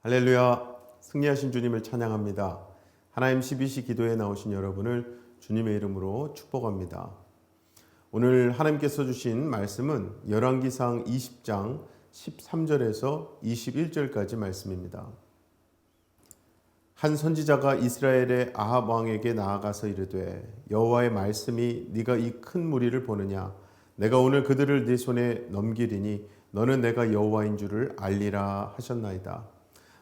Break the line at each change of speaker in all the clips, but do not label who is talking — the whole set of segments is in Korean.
할렐루야, 승리하신 주님을 찬양합니다. 하나님 12시 기도에 나오신 여러분을 주님의 이름으로 축복합니다. 오늘 하나님께서 주신 말씀은 열왕기상 20장 13절에서 21절까지 말씀입니다. 한 선지자가 이스라엘의 아합 왕에게 나아가서 이르되 여호와의 말씀이 네가 이 큰 무리를 보느냐 내가 오늘 그들을 네 손에 넘기리니 너는 내가 여호와인 줄을 알리라 하셨나이다.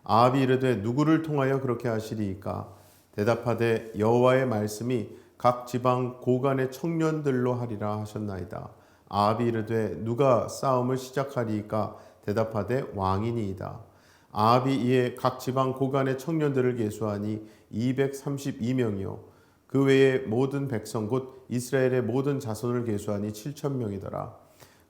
아합이 이르되 누구를 통하여 그렇게 하시리이까? 대답하되 여호와의 말씀이 각 지방 고간의 청년들로 하리라 하셨나이다. 아합이 이르되 누가 싸움을 시작하리이까? 대답하되 왕이니이다. 아합이 이에 각 지방 고간의 청년들을 계수하니 232명이요 그 외에 모든 백성 곧 이스라엘의 모든 자손을 계수하니 7,000명이더라.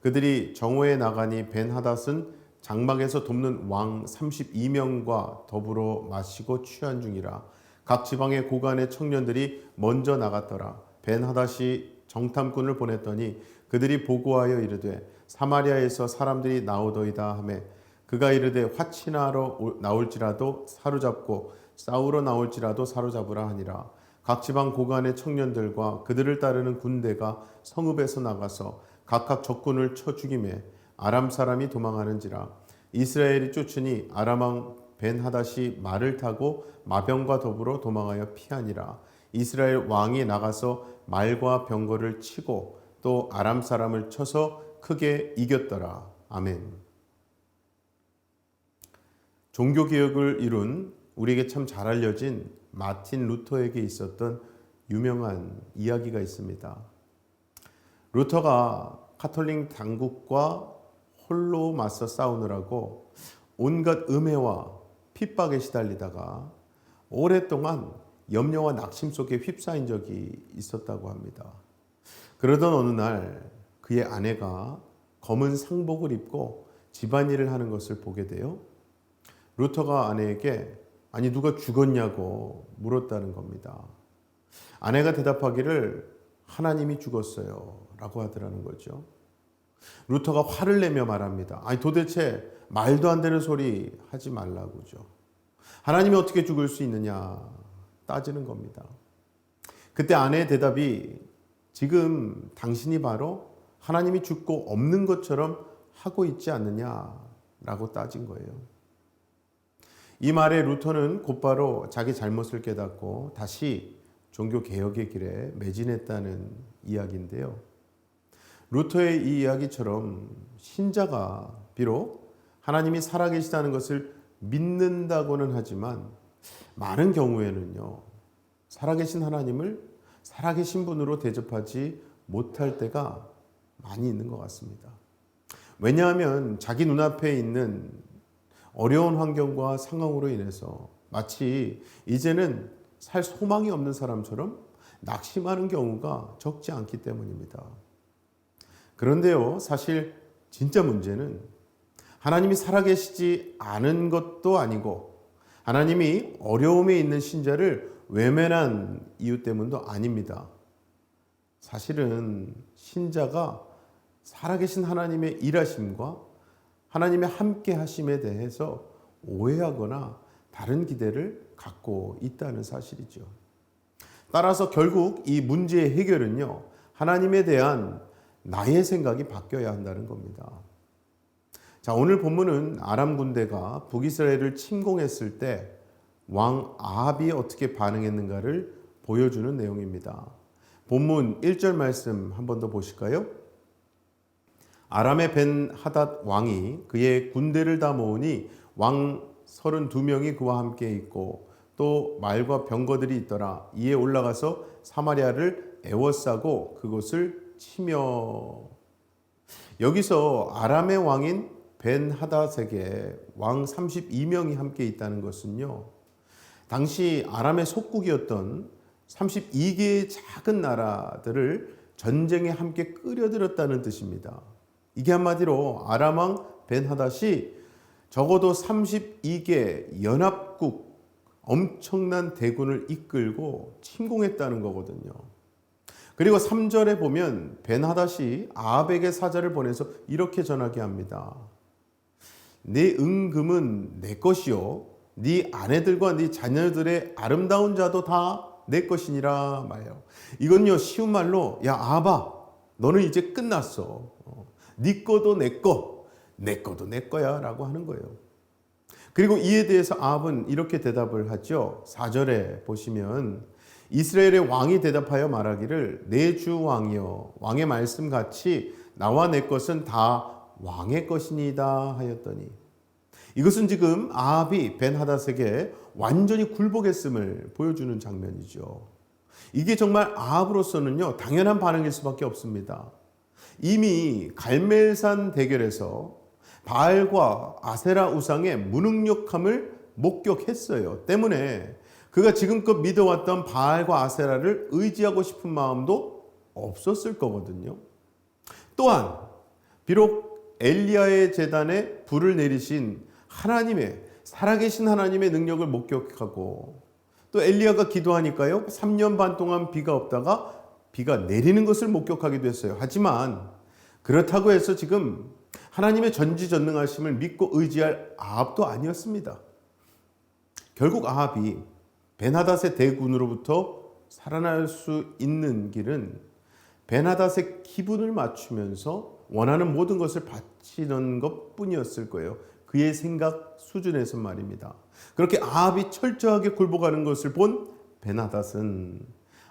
그들이 정오에 나가니 벤하닷은 장막에서 돕는 왕 32명과 더불어 마시고 취한 중이라. 각 지방의 고간의 청년들이 먼저 나갔더라. 벤하닷이 정탐꾼을 보냈더니 그들이 보고하여 이르되 사마리아에서 사람들이 나오더이다 하매 그가 이르되 화친하러 나올지라도 사로잡고 싸우러 나올지라도 사로잡으라 하니라. 각 지방 고간의 청년들과 그들을 따르는 군대가 성읍에서 나가서 각각 적군을 쳐 죽이매 아람 사람이 도망하는지라. 이스라엘이 쫓으니 아람 왕 벤하닷이 말을 타고 마병과 더불어 도망하여 피하니라. 이스라엘 왕이 나가서 말과 병거를 치고 또 아람 사람을 쳐서 크게 이겼더라. 아멘. 종교개혁을 이룬 우리에게 참 잘 알려진 마틴 루터에게 있었던 유명한 이야기가 있습니다. 루터가 가톨릭 당국과 홀로 맞서 싸우느라고 온갖 음해와 핍박에 시달리다가 오랫동안 염려와 낙심 속에 휩싸인 적이 있었다고 합니다. 그러던 어느 날 그의 아내가 검은 상복을 입고 집안일을 하는 것을 보게 돼요. 루터가 아내에게 아니 누가 죽었냐고 물었다는 겁니다. 아내가 대답하기를 하나님이 죽었어요 라고 하더라는 거죠. 루터가 화를 내며 말합니다. 아니 도대체 말도 안 되는 소리 하지 말라고죠. 하나님이 어떻게 죽을 수 있느냐 따지는 겁니다. 그때 아내의 대답이 지금 당신이 바로 하나님이 죽고 없는 것처럼 하고 있지 않느냐라고 따진 거예요. 이 말에 루터는 곧바로 자기 잘못을 깨닫고 다시 종교개혁의 길에 매진했다는 이야기인데요. 루터의 이 이야기처럼 신자가 비록 하나님이 살아계시다는 것을 믿는다고는 하지만 많은 경우에는요, 살아계신 하나님을 살아계신 분으로 대접하지 못할 때가 많이 있는 것 같습니다. 왜냐하면 자기 눈앞에 있는 어려운 환경과 상황으로 인해서 마치 이제는 살 소망이 없는 사람처럼 낙심하는 경우가 적지 않기 때문입니다. 그런데요, 사실 진짜 문제는 하나님이 살아계시지 않은 것도 아니고 하나님이 어려움에 있는 신자를 외면한 이유 때문도 아닙니다. 사실은 신자가 살아계신 하나님의 일하심과 하나님의 함께 하심에 대해서 오해하거나 다른 기대를 갖고 있다는 사실이죠. 따라서 결국 이 문제의 해결은요, 하나님에 대한 나의 생각이 바뀌어야 한다는 겁니다. 자, 오늘 본문은 아람 군대가 북이스라엘을 침공했을 때 왕 아합이 어떻게 반응했는가를 보여주는 내용입니다. 본문 1절 말씀 한 번 더 보실까요? 아람의 벤하닷 왕이 그의 군대를 다 모으니 왕 32명이 그와 함께 있고 또 말과 병거들이 있더라. 이에 올라가서 사마리아를 에워싸고 그곳을 치며. 여기서 아람의 왕인 벤하닷에게 왕 32명이 함께 있다는 것은요, 당시 아람의 속국이었던 32개의 작은 나라들을 전쟁에 함께 끌어들였다는 뜻입니다. 이게 한마디로 아람 왕 벤하닷이 적어도 32개 연합국 엄청난 대군을 이끌고 침공했다는 거거든요. 그리고 3절에 보면 벤하닷이 아합에게 사자를 보내서 이렇게 전하게 합니다. 내 은금은 내 것이요 네 아내들과 네 자녀들의 아름다운 자도 다 내 것이니라 말이에요. 이건요 쉬운 말로 야 아바 너는 이제 끝났어. 네 거도 내 거, 내 거도 내 거야 라고 하는 거예요. 그리고 이에 대해서 아합은 이렇게 대답을 하죠. 4절에 보시면 이스라엘의 왕이 대답하여 말하기를 내 주 왕이여 왕의 말씀같이 나와 내 것은 다 왕의 것이니이다 하였더니 이것은 지금 아합이 벤하닷에게 완전히 굴복했음을 보여주는 장면이죠. 이게 정말 아합으로서는요 당연한 반응일 수밖에 없습니다. 이미 갈멜산 대결에서 바알과 아세라 우상의 무능력함을 목격했어요. 때문에 그가 지금껏 믿어왔던 바알과 아세라를 의지하고 싶은 마음도 없었을 거거든요. 또한 비록 엘리야의 제단에 불을 내리신 하나님의 살아계신 하나님의 능력을 목격하고 또 엘리야가 기도하니까요 3년 반 동안 비가 없다가 비가 내리는 것을 목격하기도 했어요. 하지만 그렇다고 해서 지금 하나님의 전지전능하심을 믿고 의지할 아합도 아니었습니다. 결국 아합이 벤하닷의 대군으로부터 살아날 수 있는 길은 벤하닷의 기분을 맞추면서 원하는 모든 것을 바치는 것뿐이었을 거예요. 그의 생각 수준에서 말입니다. 그렇게 아합이 철저하게 굴복하는 것을 본 벤하닷은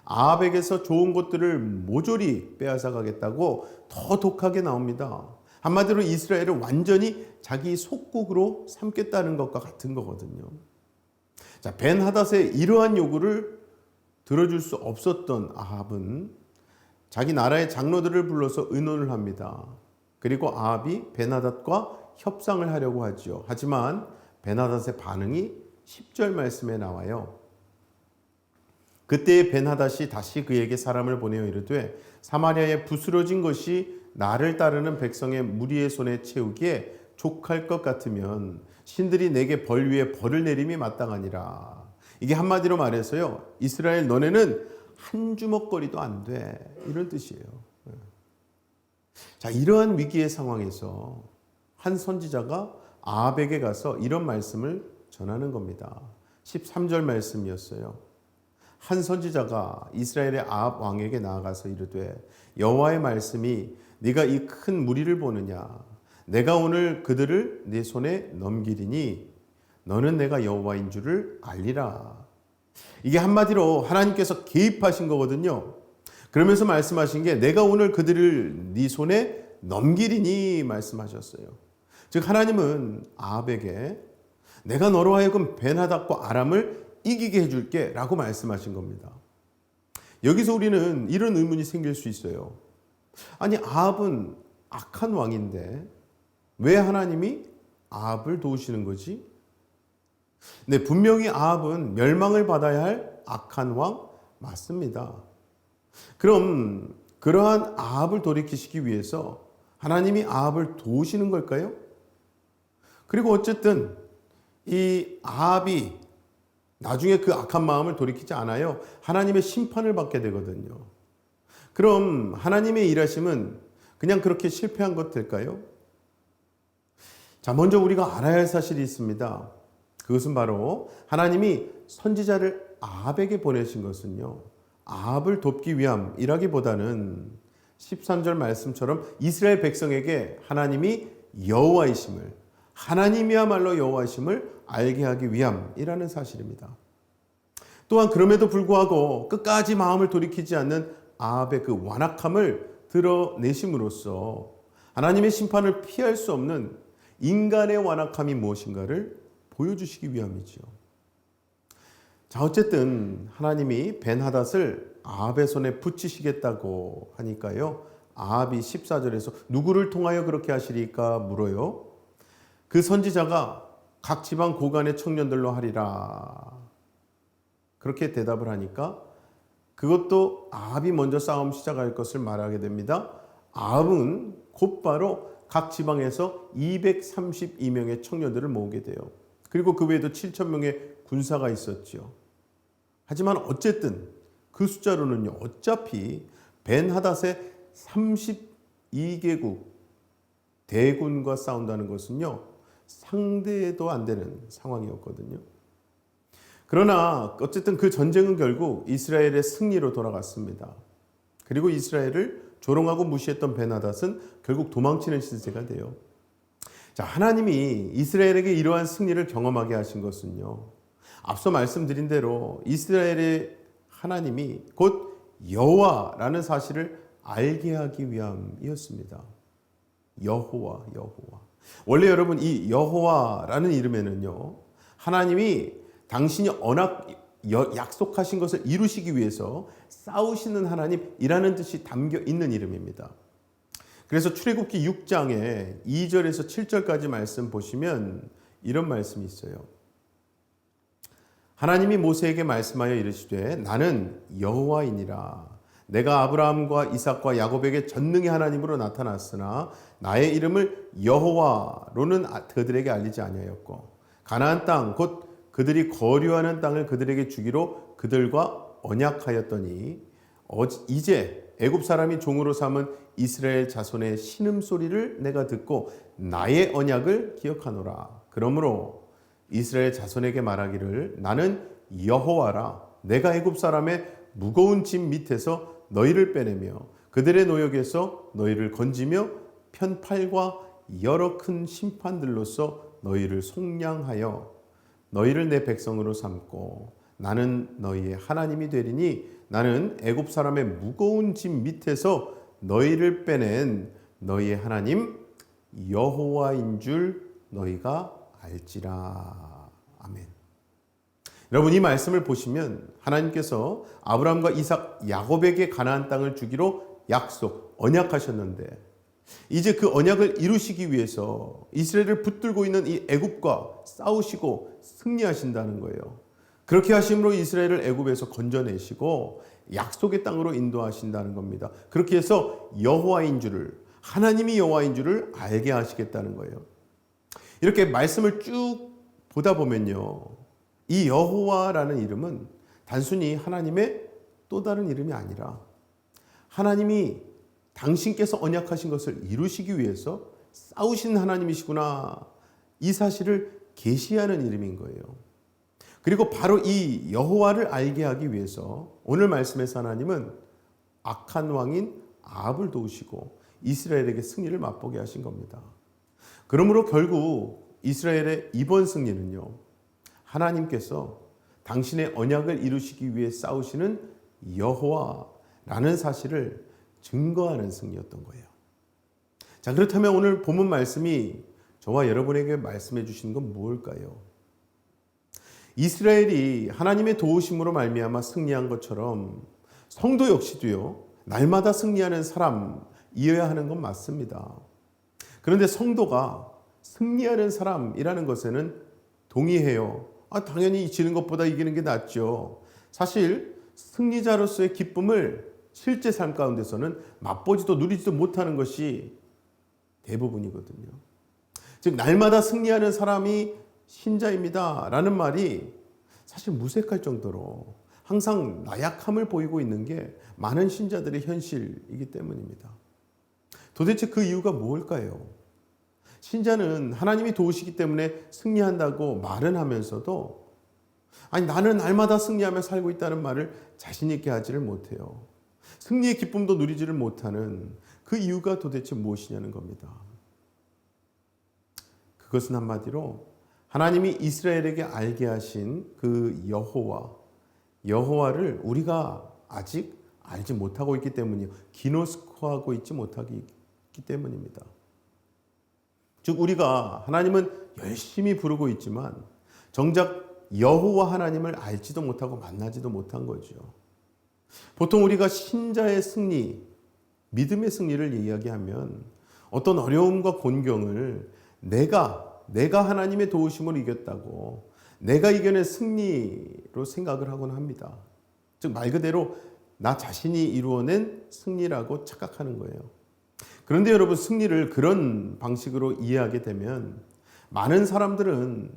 아합에게서 좋은 것들을 모조리 빼앗아 가겠다고 더 독하게 나옵니다. 한마디로 이스라엘을 완전히 자기 속국으로 삼겠다는 것과 같은 거거든요. 자, 벤하닷의 이러한 요구를 들어줄 수 없었던 아합은 자기 나라의 장로들을 불러서 의논을 합니다. 그리고 아합이 벤하닷과 협상을 하려고 하죠. 하지만 벤하닷의 반응이 10절 말씀에 나와요. 그때 벤하닷이 다시 그에게 사람을 보내어 이르되 사마리아에 부스러진 것이 나를 따르는 백성의 무리의 손에 채우기에 족할 것 같으면 신들이 내게 벌 위에 벌을 내림이 마땅하니라. 이게 한마디로 말해서요. 이스라엘 너네는 한 주먹거리도 안 돼. 이런 뜻이에요. 자, 이러한 위기의 상황에서 한 선지자가 아합에게 가서 이런 말씀을 전하는 겁니다. 13절 말씀이었어요. 한 선지자가 이스라엘의 아합 왕에게 나아가서 이르되 여호와의 말씀이 네가 이 큰 무리를 보느냐 내가 오늘 그들을 네 손에 넘기리니 너는 내가 여호와인 줄을 알리라. 이게 한마디로 하나님께서 개입하신 거거든요. 그러면서 말씀하신 게 내가 오늘 그들을 네 손에 넘기리니 말씀하셨어요. 즉 하나님은 아합에게 내가 너로 하여금 벤하닷과 아람을 이기게 해줄게 라고 말씀하신 겁니다. 여기서 우리는 이런 의문이 생길 수 있어요. 아니 아합은 악한 왕인데 왜 하나님이 아합을 도우시는 거지? 네, 분명히 아합은 멸망을 받아야 할 악한 왕 맞습니다. 그럼 그러한 아합을 돌이키시기 위해서 하나님이 아합을 도우시는 걸까요? 그리고 어쨌든 이 아합이 나중에 그 악한 마음을 돌이키지 않아요. 하나님의 심판을 받게 되거든요. 그럼 하나님의 일하심은 그냥 그렇게 실패한 것 될까요? 자, 먼저 우리가 알아야 할 사실이 있습니다. 그것은 바로 하나님이 선지자를 아합에게 보내신 것은요. 아합을 돕기 위함이라기보다는 13절 말씀처럼 이스라엘 백성에게 하나님이 여호와이심을 하나님이야말로 여호와이심을 알게 하기 위함이라는 사실입니다. 또한 그럼에도 불구하고 끝까지 마음을 돌이키지 않는 아합의 그 완악함을 드러내심으로써 하나님의 심판을 피할 수 없는 인간의 완악함이 무엇인가를 보여주시기 위함이죠. 자, 어쨌든 하나님이 벤하닷을 아합의 손에 붙이시겠다고 하니까요. 아합이 14절에서 누구를 통하여 그렇게 하시리까 물어요. 그 선지자가 각 지방 고관의 청년들로 하리라. 그렇게 대답을 하니까 그것도 아합이 먼저 싸움 시작할 것을 말하게 됩니다. 아합은 곧바로 각 지방에서 232명의 청년들을 모으게 돼요. 그리고 그 외에도 7,000명의 군사가 있었죠. 하지만 어쨌든 그 숫자로는요. 어차피 벤하닷의 32개국 대군과 싸운다는 것은요. 상대도 안 되는 상황이었거든요. 그러나 어쨌든 그 전쟁은 결국 이스라엘의 승리로 돌아갔습니다. 그리고 이스라엘을 조롱하고 무시했던 베나닷은 결국 도망치는 시대가 돼요. 자, 하나님이 이스라엘에게 이러한 승리를 경험하게 하신 것은요, 앞서 말씀드린 대로 이스라엘의 하나님이 곧 여호와라는 사실을 알게 하기 위함이었습니다. 여호와. 원래 여러분 이 여호와라는 이름에는요, 하나님이 당신이 약속하신 것을 이루시기 위해서 싸우시는 하나님이라는 뜻이 담겨 있는 이름입니다. 그래서 출애굽기 6장에 2절에서 7절까지 말씀 보시면 이런 말씀이 있어요. 하나님이 모세에게 말씀하여 이르시되 나는 여호와이니라. 내가 아브라함과 이삭과 야곱에게 전능의 하나님으로 나타났으나 나의 이름을 여호와로는 그들에게 알리지 아니하였고 가나안 땅 곧 그들이 거류하는 땅을 그들에게 주기로 그들과 언약하였더니 이제 애굽 사람이 종으로 삼은 이스라엘 자손의 신음소리를 내가 듣고 나의 언약을 기억하노라. 그러므로 이스라엘 자손에게 말하기를 나는 여호와라. 내가 애굽 사람의 무거운 짐 밑에서 너희를 빼내며 그들의 노역에서 너희를 건지며 편팔과 여러 큰 심판들로서 너희를 속량하여 너희를 내 백성으로 삼고 나는 너희의 하나님이 되리니 나는 애굽 사람의 무거운 짐 밑에서 너희를 빼낸 너희의 하나님 여호와인 줄 너희가 알지라. 아멘. 여러분 이 말씀을 보시면 하나님께서 아브라함과 이삭, 야곱에게 가나안 땅을 주기로 언약하셨는데 이제 그 언약을 이루시기 위해서 이스라엘을 붙들고 있는 이 애굽과 싸우시고 승리하신다는 거예요. 그렇게 하심으로 이스라엘을 애굽에서 건져내시고 약속의 땅으로 인도하신다는 겁니다. 그렇게 해서 하나님이 여호와인 줄을 알게 하시겠다는 거예요. 이렇게 말씀을 쭉 보다 보면요, 이 여호와라는 이름은 단순히 하나님의 또 다른 이름이 아니라 하나님이 당신께서 언약하신 것을 이루시기 위해서 싸우신 하나님이시구나, 이 사실을 계시하는 이름인 거예요. 그리고 바로 이 여호와를 알게 하기 위해서 오늘 말씀에서 하나님은 악한 왕인 아합을 도우시고 이스라엘에게 승리를 맛보게 하신 겁니다. 그러므로 결국 이스라엘의 이번 승리는요, 하나님께서 당신의 언약을 이루시기 위해 싸우시는 여호와라는 사실을 증거하는 승리였던 거예요. 자, 그렇다면 오늘 본문 말씀이 저와 여러분에게 말씀해 주시는 건 무엇일까요? 이스라엘이 하나님의 도우심으로 말미암아 승리한 것처럼 성도 역시도요, 날마다 승리하는 사람이어야 하는 건 맞습니다. 그런데 성도가 승리하는 사람이라는 것에는 동의해요. 당연히 지는 것보다 이기는 게 낫죠. 사실 승리자로서의 기쁨을 실제 삶 가운데서는 맛보지도 누리지도 못하는 것이 대부분이거든요. 즉 날마다 승리하는 사람이 신자입니다 라는 말이 사실 무색할 정도로 항상 나약함을 보이고 있는 게 많은 신자들의 현실이기 때문입니다. 도대체 그 이유가 무엇일까요? 신자는 하나님이 도우시기 때문에 승리한다고 말은 하면서도 나는 날마다 승리하며 살고 있다는 말을 자신 있게 하지를 못해요. 승리의 기쁨도 누리지를 못하는 그 이유가 도대체 무엇이냐는 겁니다. 그것은 한마디로 하나님이 이스라엘에게 알게 하신 그 여호와를 우리가 아직 알지 못하고 있기 때문이요, 기노스코하고 있지 못하기 때문입니다. 즉 우리가 하나님은 열심히 부르고 있지만 정작 여호와 하나님을 알지도 못하고 만나지도 못한 거죠. 보통 우리가 신자의 승리, 믿음의 승리를 이야기하면 어떤 어려움과 곤경을 내가 하나님의 도우심으로 이겼다고, 내가 이겨낸 승리로 생각을 하곤 합니다. 즉 말 그대로 나 자신이 이루어낸 승리라고 착각하는 거예요. 그런데 여러분, 승리를 그런 방식으로 이해하게 되면 많은 사람들은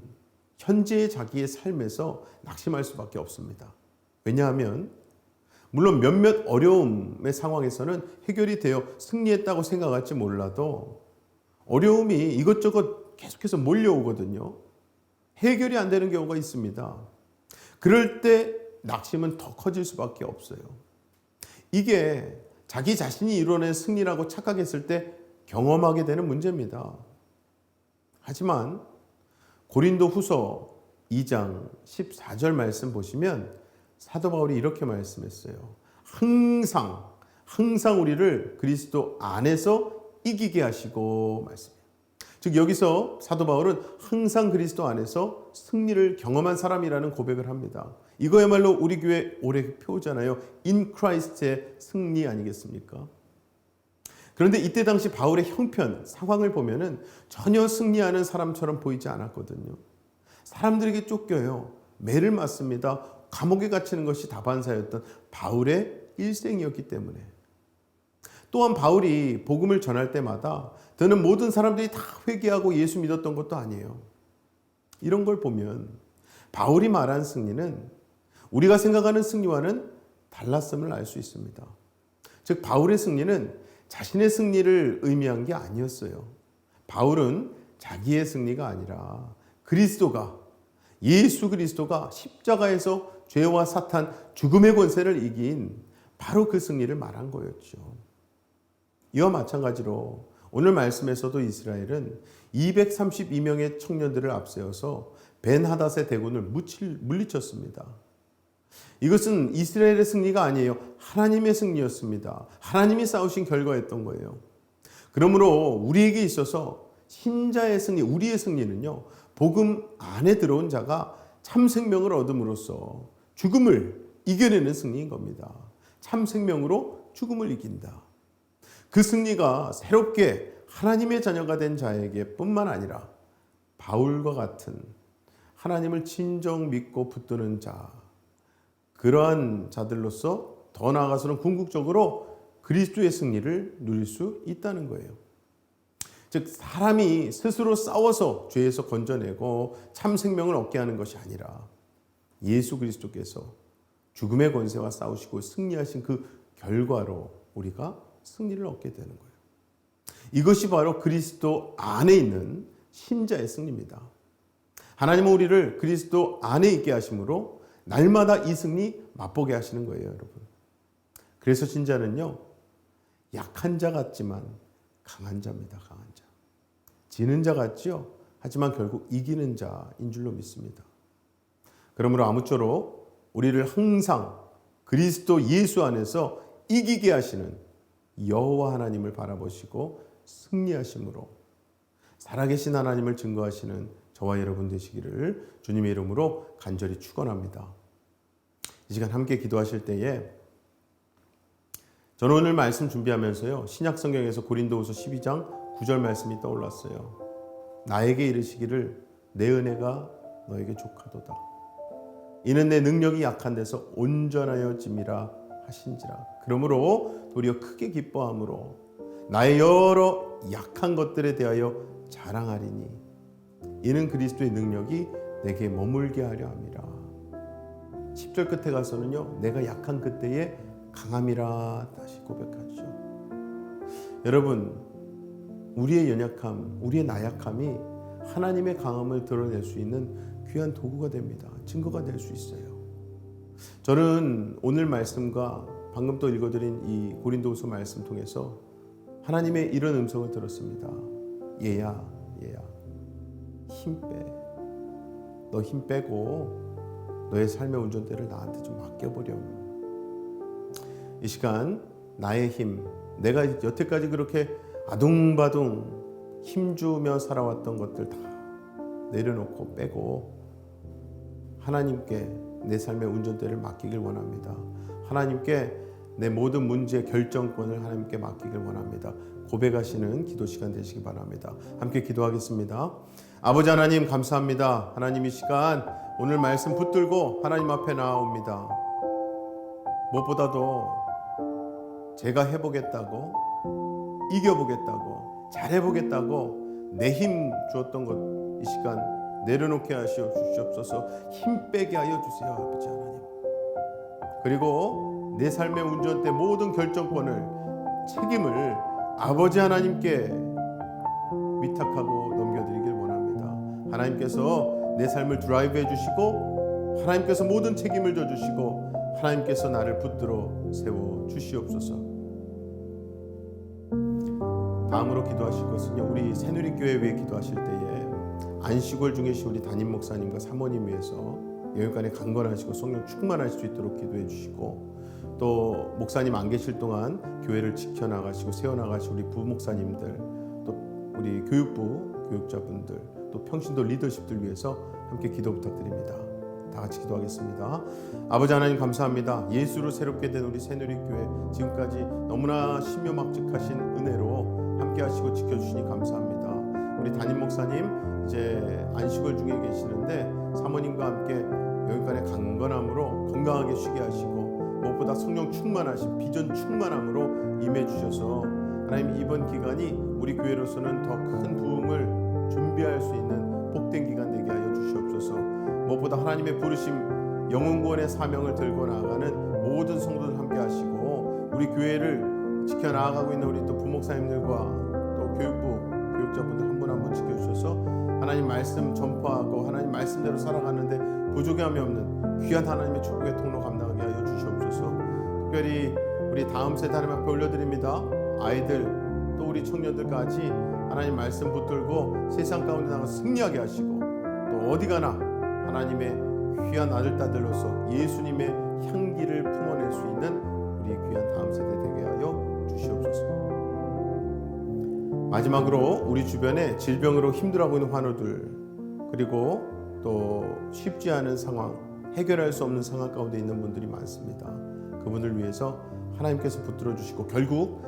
현재의 자기의 삶에서 낙심할 수밖에 없습니다. 왜냐하면 물론 몇몇 어려움의 상황에서는 해결이 되어 승리했다고 생각할지 몰라도 어려움이 이것저것 계속해서 몰려오거든요. 해결이 안 되는 경우가 있습니다. 그럴 때 낙심은 더 커질 수밖에 없어요. 이게 자기 자신이 이뤄낸 승리라고 착각했을 때 경험하게 되는 문제입니다. 하지만 고린도후서 2장 14절 말씀 보시면 사도 바울이 이렇게 말씀했어요. 항상 우리를 그리스도 안에서 이기게 하시고 말씀해요. 즉 여기서 사도 바울은 항상 그리스도 안에서 승리를 경험한 사람이라는 고백을 합니다. 이거야말로 우리 교회 올해 표잖아요. In Christ의 승리 아니겠습니까? 그런데 이때 당시 바울의 형편, 상황을 보면은 전혀 승리하는 사람처럼 보이지 않았거든요. 사람들에게 쫓겨요. 매를 맞습니다. 감옥에 갇히는 것이 다반사였던 바울의 일생이었기 때문에. 또한 바울이 복음을 전할 때마다 더는 모든 사람들이 다 회개하고 예수 믿었던 것도 아니에요. 이런 걸 보면 바울이 말한 승리는 우리가 생각하는 승리와는 달랐음을 알 수 있습니다. 즉 바울의 승리는 자신의 승리를 의미한 게 아니었어요. 바울은 자기의 승리가 아니라 예수 그리스도가 십자가에서 죄와 사탄, 죽음의 권세를 이긴 바로 그 승리를 말한 거였죠. 이와 마찬가지로 오늘 말씀에서도 이스라엘은 232명의 청년들을 앞세워서 벤하닷의 대군을 물리쳤습니다. 이것은 이스라엘의 승리가 아니에요. 하나님의 승리였습니다. 하나님이 싸우신 결과였던 거예요. 그러므로 우리에게 있어서 신자의 승리, 우리의 승리는요, 복음 안에 들어온 자가 참 생명을 얻음으로써 죽음을 이겨내는 승리인 겁니다. 참 생명으로 죽음을 이긴다. 그 승리가 새롭게 하나님의 자녀가 된 자에게 뿐만 아니라 바울과 같은 하나님을 진정 믿고 붙드는 자, 그러한 자들로서 더 나아가서는 궁극적으로 그리스도의 승리를 누릴 수 있다는 거예요. 즉 사람이 스스로 싸워서 죄에서 건져내고 참 생명을 얻게 하는 것이 아니라 예수 그리스도께서 죽음의 권세와 싸우시고 승리하신 그 결과로 우리가 승리를 얻게 되는 거예요. 이것이 바로 그리스도 안에 있는 신자의 승리입니다. 하나님은 우리를 그리스도 안에 있게 하심으로 날마다 이 승리 맛보게 하시는 거예요, 여러분. 그래서 신자는요, 약한 자 같지만 강한 자입니다, 강한 자. 지는 자 같지요? 하지만 결국 이기는 자인 줄로 믿습니다. 그러므로 아무쪼록 우리를 항상 그리스도 예수 안에서 이기게 하시는 여호와 하나님을 바라보시고 승리하심으로 살아계신 하나님을 증거하시는 저와 여러분 되시기를 주님의 이름으로 간절히 축원합니다. 이 시간 함께 기도하실 때에 저는 오늘 말씀 준비하면서요, 신약 성경에서 고린도후서 12장 9절 말씀이 떠올랐어요. 나에게 이르시기를 내 은혜가 너에게 족하도다. 이는 내 능력이 약한 데서 온전하여짐이라 하신지라. 그러므로 도리어 크게 기뻐함으로 나의 여러 약한 것들에 대하여 자랑하리니 이는 그리스도의 능력이 내게 머물게 하려 함이라. 10절 끝에 가서는요, 내가 약한 그때에 강함이라 다시 고백하죠. 여러분, 우리의 연약함, 우리의 나약함이 하나님의 강함을 드러낼 수 있는 귀한 도구가 됩니다. 증거가 될 수 있어요. 저는 오늘 말씀과 방금 또 읽어드린 이 고린도후서 말씀 통해서 하나님의 이런 음성을 들었습니다. 얘야 힘 빼. 너 힘 빼고 너의 삶의 운전대를 나한테 좀 맡겨보렴. 이 시간 나의 힘, 내가 여태까지 그렇게 아둥바둥 힘주며 살아왔던 것들 다 내려놓고 빼고 하나님께 내 삶의 운전대를 맡기길 원합니다. 하나님께 내 모든 문제의 결정권을 하나님께 맡기길 원합니다. 고백하시는 기도 시간 되시기 바랍니다. 함께 기도하겠습니다. 아버지 하나님 감사합니다. 하나님 이 시간 오늘 말씀 붙들고 하나님 앞에 나아옵니다. 무엇보다도 제가 해보겠다고, 이겨보겠다고, 잘해보겠다고 내 힘 주었던 것 이 시간 내려놓게 하시어 주시옵소서. 힘 빼게 하여 주세요, 아버지 하나님. 그리고 내 삶의 운전대 모든 결정권을, 책임을 아버지 하나님께 위탁하고 넘겨드리길 원합니다. 하나님께서 내 삶을 드라이브해 주시고 하나님께서 모든 책임을 져주시고 하나님께서 나를 붙들어 세워 주시옵소서. 다음으로 기도하실 것은요, 우리 새누리교회 위해 기도하실 때에 안식월 중에 우리 담임 목사님과 사모님 위해서 영육간에 강건하시고 성령 충만하실 수 있도록 기도해 주시고, 또 목사님 안 계실 동안 교회를 지켜나가시고 세워나가시고 우리 부목사님들, 또 우리 교육부 교육자분들, 또 평신도 리더십들 위해서 함께 기도 부탁드립니다. 다 같이 기도하겠습니다. 아버지 하나님 감사합니다. 예수로 새롭게 된 우리 새누리교회 지금까지 너무나 신묘막직하신 은혜로 함께 하시고 지켜주시니 감사합니다. 우리 담임 목사님 이제 안식월 중에 계시는데 사모님과 함께 여기까지 강건함으로 건강하게 쉬게 하시고, 무엇보다 성령 충만하신 비전 충만함으로 임해 주셔서 하나님 이번 기간이 우리 교회로서는 더 큰 부흥을 준비할 수 있는 복된 기간 되게 하여 주시옵소서. 무엇보다 하나님의 부르심 영혼구원의 사명을 들고 나아가는 모든 성도들 함께 하시고, 우리 교회를 지켜나가고 있는 우리 또 부목사님들과 또 교육부 교육자분들 한 분 한 분 지켜주셔서 하나님 말씀 전파하고 하나님 말씀대로 살아가는데 부족함이 없는 귀한 하나님의 축복의 통로 감당하게 하여 주시옵소서. 특별히 우리 다음 세대 하나님 앞에 올려드립니다. 아이들 또 우리 청년들까지 하나님 말씀 붙들고 세상 가운데 나가 승리하게 하시고, 또 어디 가나 하나님의 귀한 아들딸들로서 예수님의 향기를 품어낼 수 있는 우리 귀한 다음 세대 되게 하여 주시옵소서. 마지막으로 우리 주변에 질병으로 힘들어하고 있는 환우들, 그리고 또 쉽지 않은 상황, 해결할 수 없는 상황 가운데 있는 분들이 많습니다. 그분들 위해서 하나님께서 붙들어 주시고 결국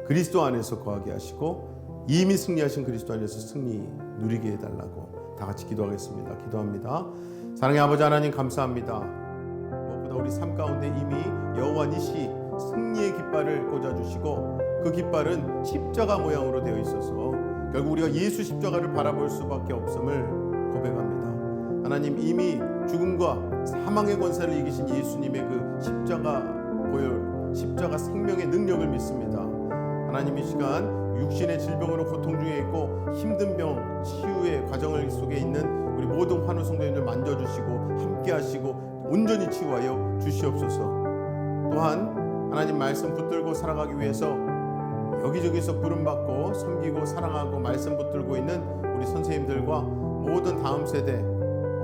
그리스도 안에서 거하게 하시고 이미 승리하신 그리스도 안에서 승리 누리게 해달라고 다 같이 기도하겠습니다. 기도합니다. 사랑의 아버지 하나님 감사합니다. 무엇보다 우리 삶 가운데 이미 여호와 니시 승리의 깃발을 꽂아주시고, 그 깃발은 십자가 모양으로 되어 있어서 결국 우리가 예수 십자가를 바라볼 수밖에 없음을 고백합니다. 하나님 이미 죽음과 사망의 권세를 이기신 예수님의 그 십자가 보혈, 십자가 생명의 능력을 믿습니다. 하나님 이 시간 육신의 질병으로 고통 중에 있고 힘든 병 치유의 과정을 속에 있는 우리 모든 환우 성도님들 만져주시고 함께 하시고 온전히 치유하여 주시옵소서. 또한 하나님 말씀 붙들고 살아가기 위해서 여기저기서 부름받고 섬기고 사랑하고 말씀 붙들고 있는 우리 선생님들과 모든 다음 세대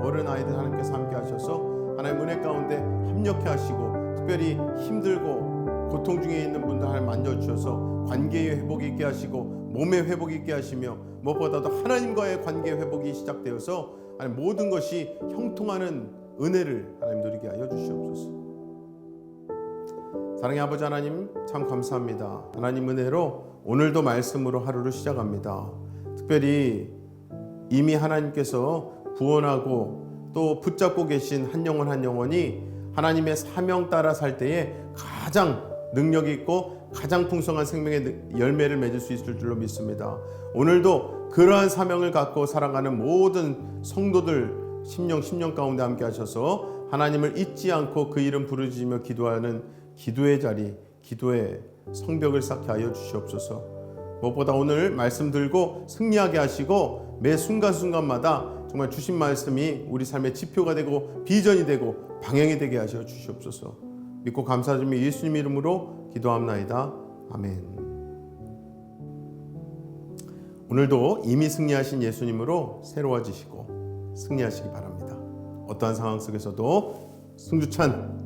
어른 아이들 하나님께서 함께 하셔서 하나님 은혜 가운데 협력해 하시고, 특별히 힘들고 고통 중에 있는 분들 하나님 만져주셔서 관계의 회복이 있게 하시고 몸의 회복이 있게 하시며, 무엇보다도 하나님과의 관계 회복이 시작되어서 하나님 모든 것이 형통하는 은혜를 하나님 누리게 하여 주시옵소서. 사랑의 아버지 하나님 참 감사합니다. 하나님 은혜로 오늘도 말씀으로 하루를 시작합니다. 특별히 이미 하나님께서 구원하고 또 붙잡고 계신 한 영혼 한 영혼이 하나님의 사명 따라 살 때에 가장 능력 있고 가장 풍성한 생명의 열매를 맺을 수 있을 줄로 믿습니다. 오늘도 그러한 사명을 갖고 살아가는 모든 성도들 심령 가운데 함께 하셔서 하나님을 잊지 않고 그 이름 부르짖으며 기도하는 기도의 자리, 기도의 성벽을 쌓게 하여 주시옵소서. 무엇보다 오늘 말씀 들고 승리하게 하시고 매 순간순간마다 정말 주신 말씀이 우리 삶의 지표가 되고 비전이 되고 방향이 되게 하셔 주시옵소서. 믿고 감사드리며 예수님 이름으로 기도합나이다. 아멘. 오늘도 이미 승리하신 예수님으로 새로워지시고 승리하시기 바랍니다. 어떠한 상황 속에서도 승주찬